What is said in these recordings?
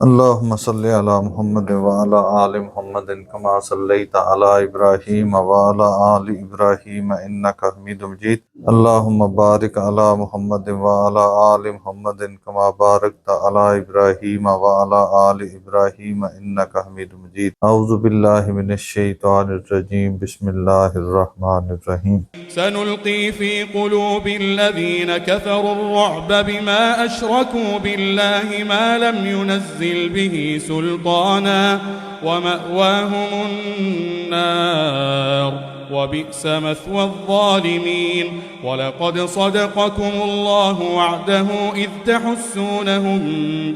اللهم صل على محمد وعلى آل محمد كما صليت على إبراهيم وعلى آل إبراهيم إنك حميد مجيد. اللهم بارك على محمد وعلى آل محمد كما باركت على إبراهيم وعلى آل إبراهيم إنك حميد مجيد. أعوذ بالله من الشيطان الرجيم. بسم الله الرحمن الرحيم. سنلقي في قلوب الذين كفروا الرعب بما أشركوا بالله ما لم ينزل به سلطانا ومأواهم النار وبئس مثوى الظالمين. ولقد صدقكم الله وعده إذ تحسونهم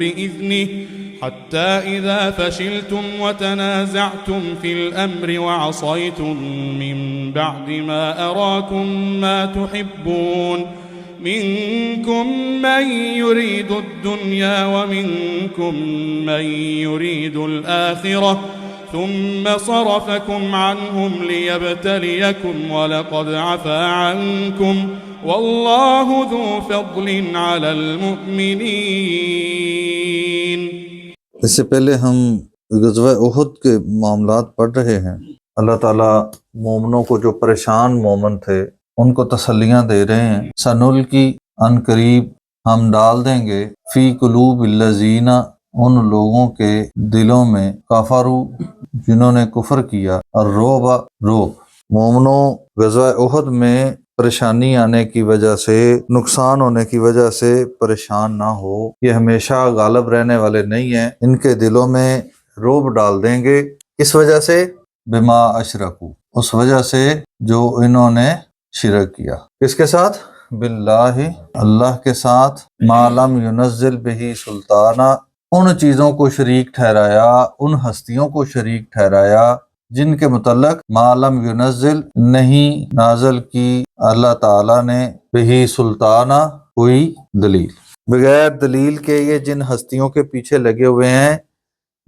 بإذنه حتى إذا فشلتم وتنازعتم في الأمر وعصيتم من بعد ما أراكم ما تحبون منكم من يريد الدنيا ومنكم من يريد الآخرة ثم صرفكم عنهم ليبتليكم ولقد عفا عنكم والله ذو فضل على المؤمنين. اس سے پہلے ہم غزوہ احد کے معاملات پڑھ رہے ہیں. اللہ تعالیٰ مومنوں کو جو پریشان مومن تھے ان کو تسلیاں دے رہے ہیں. سنلقی ان قریب ہم ڈال دیں گے فی قلوب الذین ان لوگوں کے دلوں میں کفروا جنہوں نے کفر کیا الرعب روب. مومنوں غزوہ احد میں پریشانی آنے کی وجہ سے نقصان ہونے کی وجہ سے پریشان نہ ہو. یہ ہمیشہ غالب رہنے والے نہیں ہیں. ان کے دلوں میں رعب ڈال دیں گے. کس وجہ سے؟ بما اشرکو اس وجہ سے جو انہوں نے شرک کیا. کس کے ساتھ؟ باللہ اللہ کے ساتھ. ما لم ینزل بہ سلطانہ ان چیزوں کو شریک ٹھہرایا ان ہستیوں کو شریک ٹھہرایا جن کے متعلق ما لم ینزل نہیں نازل کی اللہ تعالیٰ نے بہی سلطانہ کوئی دلیل. بغیر دلیل کے یہ جن ہستیوں کے پیچھے لگے ہوئے ہیں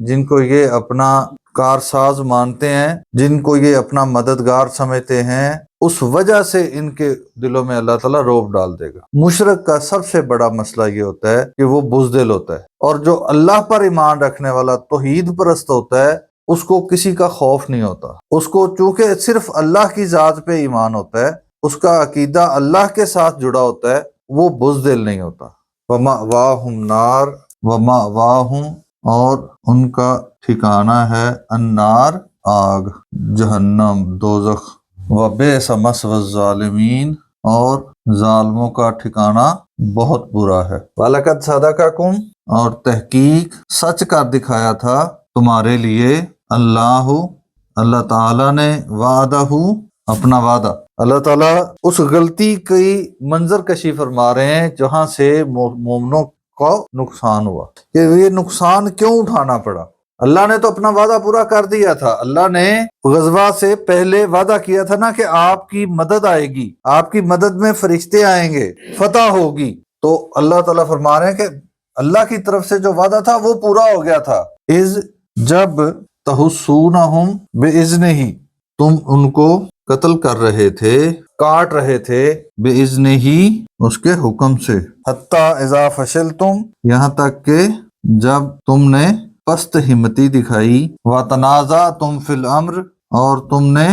جن کو یہ اپنا کارساز مانتے ہیں جن کو یہ اپنا مددگار سمجھتے ہیں اس وجہ سے ان کے دلوں میں اللہ تعالیٰ رعب ڈال دے گا. مشرک کا سب سے بڑا مسئلہ یہ ہوتا ہے کہ وہ بزدل ہوتا ہے اور جو اللہ پر ایمان رکھنے والا توحید پرست ہوتا ہے اس کو کسی کا خوف نہیں ہوتا. اس کو چونکہ صرف اللہ کی ذات پہ ایمان ہوتا ہے اس کا عقیدہ اللہ کے ساتھ جڑا ہوتا ہے وہ بزدل نہیں ہوتا. وَمَأْوَاهُمْ نار وَمَأْوَاهُمْ اور ان کا ٹھکانہ ہے النار آگ جہنم دوزخ. وَبِئْسَ مَثْوَى الظَّالِمِينَ اور ظالموں کا ٹھکانہ بہت برا ہے. وَلَقَدْ صَدَقَكُمْ اور تحقیق سچ کر دکھایا تھا تمہارے لیے اللہ تعالیٰ نے وعدہ اپنا وعدہ. اللہ تعالیٰ اس غلطی کی منظر کشی فرما رہے ہیں جہاں سے مومنوں کو نقصان ہوا کہ یہ نقصان کیوں اٹھانا پڑا. اللہ نے تو اپنا وعدہ پورا کر دیا تھا. اللہ نے غزوہ سے پہلے وعدہ کیا تھا نا کہ آپ کی مدد آئے گی آپ کی مدد میں فرشتے آئیں گے فتح ہوگی. تو اللہ تعالیٰ فرما رہے ہیں کہ اللہ کی طرف سے جو وعدہ تھا وہ پورا ہو گیا تھا. جب تحسونہم بِإِذْنِهِ تم ان کو قتل کر رہے تھے کاٹ رہے تھے بِإِذْنِهِ اس کے حکم سے. حتی اذا فشلتم یہاں تک کہ جب تم نے پست ہمتی دکھائی وَتَنَازَعْتُمْ فِي الْأَمْرِ اور تم نے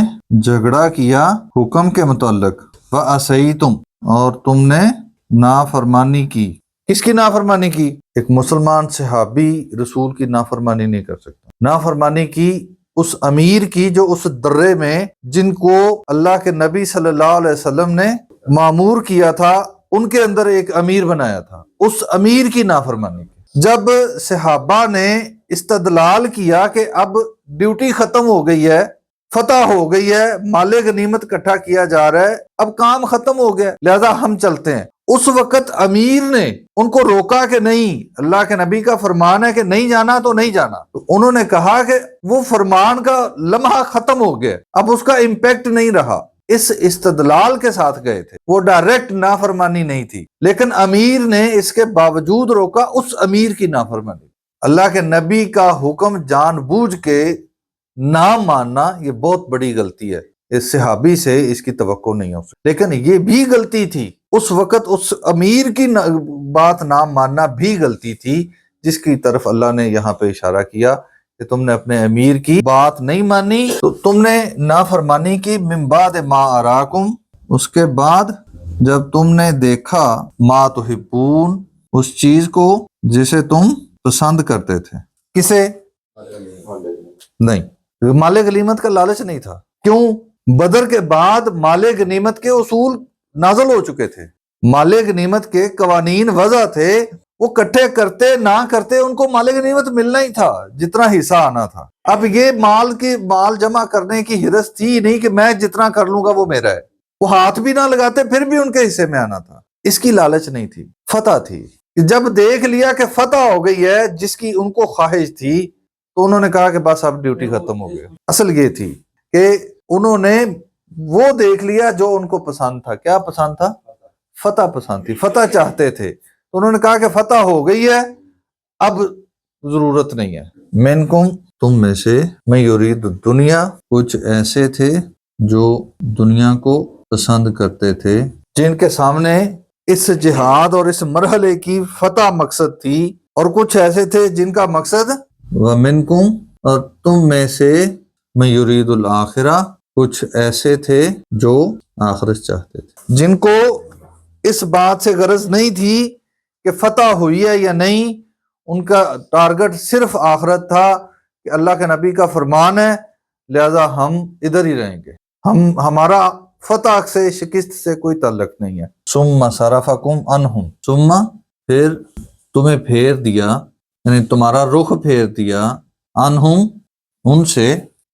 جھگڑا کیا حکم کے متعلق وَعَصَيْتُمْ اور تم نے نافرمانی کی. کس کی نافرمانی کی؟ ایک مسلمان صحابی رسول کی نافرمانی نہیں کر سکتا. نافرمانی کی اس امیر کی جو اس درے میں جن کو اللہ کے نبی صلی اللہ علیہ وسلم نے مامور کیا تھا ان کے اندر ایک امیر بنایا تھا اس امیر کی نافرمانی کی. جب صحابہ نے استدلال کیا کہ اب ڈیوٹی ختم ہو گئی ہے فتح ہو گئی ہے مال غنیمت اکٹھا کیا جا رہا ہے اب کام ختم ہو گیا لہذا ہم چلتے ہیں. اس وقت امیر نے ان کو روکا کہ نہیں اللہ کے نبی کا فرمان ہے کہ نہیں جانا تو نہیں جانا. تو انہوں نے کہا کہ وہ فرمان کا لمحہ ختم ہو گیا اب اس کا امپیکٹ نہیں رہا. اس استدلال کے ساتھ گئے تھے وہ ڈائریکٹ نافرمانی نہیں تھی لیکن امیر نے اس کے باوجود روکا اس امیر کی نافرمانی. اللہ کے نبی کا حکم جان بوجھ کے نہ ماننا یہ بہت بڑی غلطی ہے. اس صحابی سے اس کی توقع نہیں ہو سکتی لیکن یہ بھی غلطی تھی اس وقت اس امیر کی بات نہ ماننا بھی غلطی تھی جس کی طرف اللہ نے یہاں پہ اشارہ کیا کہ تم نے اپنے امیر کی بات نہیں مانی تو تم نے نافرمانی کی، من بعد ما اراکم، اس کے بعد جب تم نے دیکھا، ما تحبون، اس چیز کو جسے تم پسند کرتے تھے۔ کسے؟ نہیں، مال غنیمت کا لالچ نہیں تھا۔ کیوں؟ بدر کے بعد مال غنیمت کے اصول نازل ہو چکے تھے، مال غنیمت کے قوانین وضع تھے، وہ کٹھے کرتے نہ کرتے ان کو مال غنیمت ملنا ہی تھا جتنا حصہ آنا تھا۔ اب یہ مال جمع کرنے کی حرص تھی نہیں کہ میں جتنا کر لوں گا وہ میرا ہے، وہ ہاتھ بھی نہ لگاتے پھر بھی ان کے حصے میں آنا تھا۔ اس کی لالچ نہیں تھی، فتح تھی۔ جب دیکھ لیا کہ فتح ہو گئی ہے جس کی ان کو خواہش تھی تو انہوں نے کہا کہ بس اب ڈیوٹی ختم ہو گئی۔ اصل یہ تھی کہ انہوں نے وہ دیکھ لیا جو ان کو پسند تھا۔ کیا پسند تھا؟ فتح پسند تھی، فتح چاہتے تھے، تو انہوں نے کہا کہ فتح ہو گئی ہے اب ضرورت نہیں ہے۔ منکم، تم میں سے، میں یرید الدنیا، کچھ ایسے تھے جو دنیا کو پسند کرتے تھے، جن کے سامنے اس جہاد اور اس مرحلے کی فتح مقصد تھی، اور کچھ ایسے تھے جن کا مقصد ومنکم، اور تم میں سے، میں یرید الآخرہ، کچھ ایسے تھے جو آخرت چاہتے تھے، جن کو اس بات سے غرض نہیں تھی کہ فتح ہوئی ہے یا نہیں، ان کا ٹارگٹ صرف آخرت تھا کہ اللہ کے نبی کا فرمان ہے لہذا ہم ادھر ہی رہیں گے، ہمارا فتح سے شکست سے کوئی تعلق نہیں ہے۔ ثم صرفکم عنہم، ثم، پھر تمہیں پھیر دیا، یعنی تمہارا رخ پھیر دیا، عنہم، ان سے،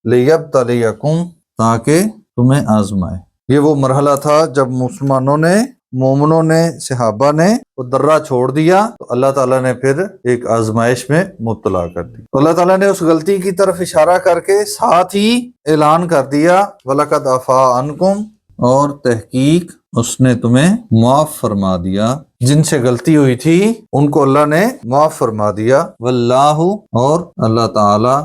لیبتلیکم، تاکہ تمہیں آزمائے۔ یہ وہ مرحلہ تھا جب مسلمانوں نے، مومنوں نے، صحابہ نے وہ درہ چھوڑ دیا تو اللہ تعالیٰ نے پھر ایک آزمائش میں مبتلا کر دی۔ تو اللہ تعالیٰ نے اس غلطی کی طرف اشارہ کر کے ساتھ ہی اعلان کر دیا وَلَقَدْ عَفَا عَنْكُمْ، اور تحقیق اس نے تمہیں معاف فرما دیا، جن سے غلطی ہوئی تھی ان کو اللہ نے معاف فرما دیا۔ واللہ، اور اللہ تعالیٰ،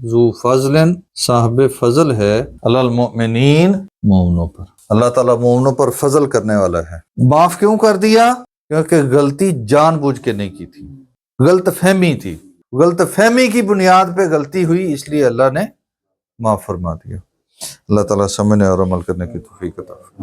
ذو فضل، صاحب فضل ہے، علی المؤمنین، مومنوں پر، اللہ تعالیٰ مومنوں پر فضل کرنے والا ہے۔ معاف کیوں کر دیا؟ کیونکہ غلطی جان بوجھ کے نہیں کی تھی، غلط فہمی تھی، غلط فہمی کی بنیاد پہ غلطی ہوئی، اس لیے اللہ نے معاف فرما دیا۔ اللہ تعالیٰ سمجھنے اور عمل کرنے کی توفیق عطا فرمائے۔